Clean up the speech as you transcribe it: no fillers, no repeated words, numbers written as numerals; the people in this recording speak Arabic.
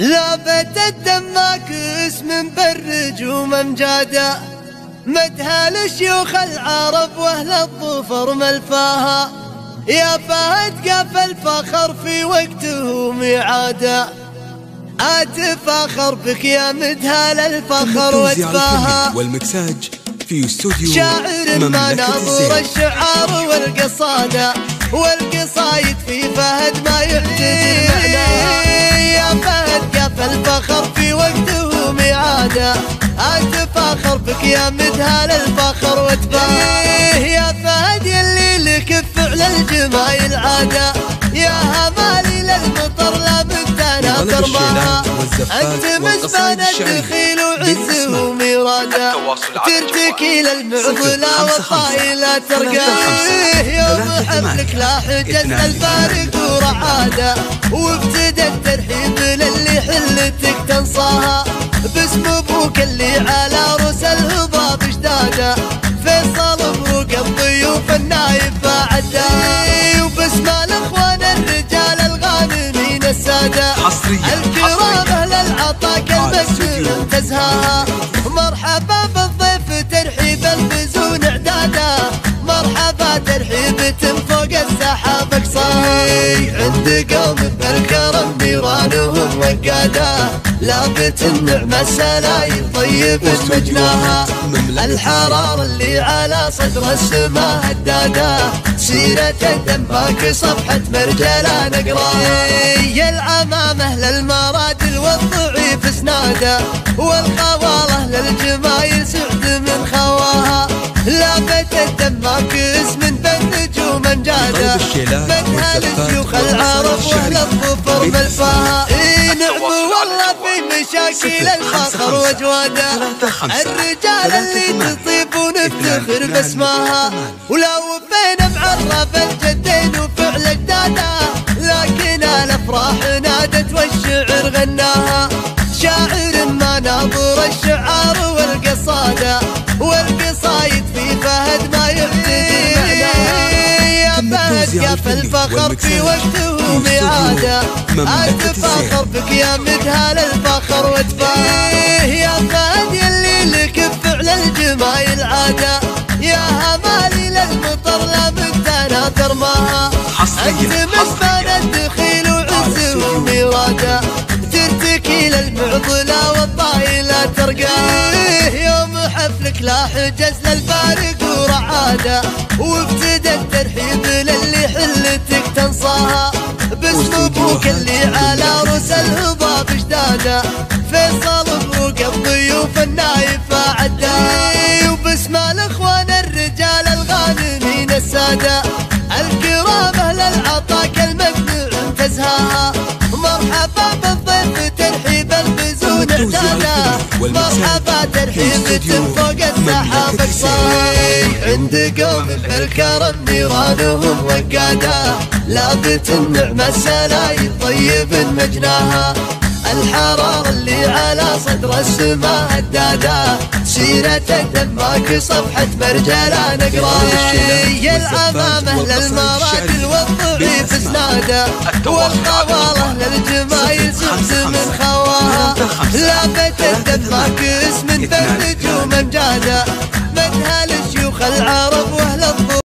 لابت الدماك اسم بالرجوم امجادا، مدها لشيوخ العرب واهل الظفر ملفاها، يا فهد قاف الفخر في وقته ميعادا، اتفاخر بك يا مدها للفخر واتفاها. والمكساج في استوديو شاعر ما ناظر الشعار والقصاده، والقصايد في فهد ما يحتدي معناها، يا فهد قاف الفخر في وقته ميعاده، اتفاخر بك يا مدها للفخر واتفاها. يا فهد يلي لك فعل الجمايل عاده، يا همالي للمطر لا مدانا ترماها، انت مزبان الدخيل وعزه وميراده، ترتكي للمعضله والطايله ترقاه، يوم حفلك لا حجز الفارق ورعاده، وابتدى الترحيب للي حلتك تنصاها، باسم ابوك اللي على رؤوس الهضاب اشداده، فيصل مبروك الضيوف النايب فعده، وباسم الاخوان الرجال الغانمين الساده، الكرام اهل العطا كالمسجون تزهاها، مرحبا بالضيف ترحيب البزون اعداده، مرحبا ترحيب فوق السحاب اقصاها، عند قوم بالكرم نيرانهم وقاده، لابت النعمة السلايل طيب مجناها، الحرارة اللي على صدر السماء هداده، سيرة الدماك صفحة مرجلة نقراها، يا العمامة للمرادل والضعيف اسناده، والخواله للجمايل سعد من خواها، لابت الدماك اسم بالنجوم انجاده، مدها لشيوخ العرب واهل الظفر ملفاها، نعم والله في مشاكل الفخر وجواده، الرجال اللي تطيب ونفتخر باسمها، ولو بين معرف الجدين وفعل اجداده، لكن الافراح نادت والشعر غناها، شاعر ما ناظر الشعار والقصاده، والقصايد في فهد ما يحتدي معناها، يا فهد قاف الفخر في وقته ميعاده، اتفاخر بك يا مدها للفخر واتفاها، يا فهد يلي لك بفعل الجمايل عاده، يا همالي للمطر لا مدانا ترماها، انت مزبان الدخيل وعزه وميراده، ترتكي للمعضله والطايله ترقاه، يوم حفلك لا حجز للفارق ورعاده، وابتدى الترحيب للي حلتك تنصاها، باسم ابوك اللي على رؤوس الهضاب اشداده، فيصل مبروك الضيوف النايب فعده، وباسم الاخوان الرجال الغانمين الساده، الكرام اهل العطا كالممنوع تزهاها، مرحبا بالضيف ترحيب البزون اعتاده، مرحبا ترحيب فوق السحاب اقصاها، عند قوم بالكرم نيرانهم وقاده، لابت النعمة السلايل طيب مجناها، الحرارة اللي على صدر السماء هداده، سيرة الدماك صفحة مرجلة نقراها، يا العمامة للمرادل والضعيف اسناده، والخواله للجمايل سعد من خواها، لابت الدماك اسم بالنجوم امجاده، مدها لشيوخ العرب واهل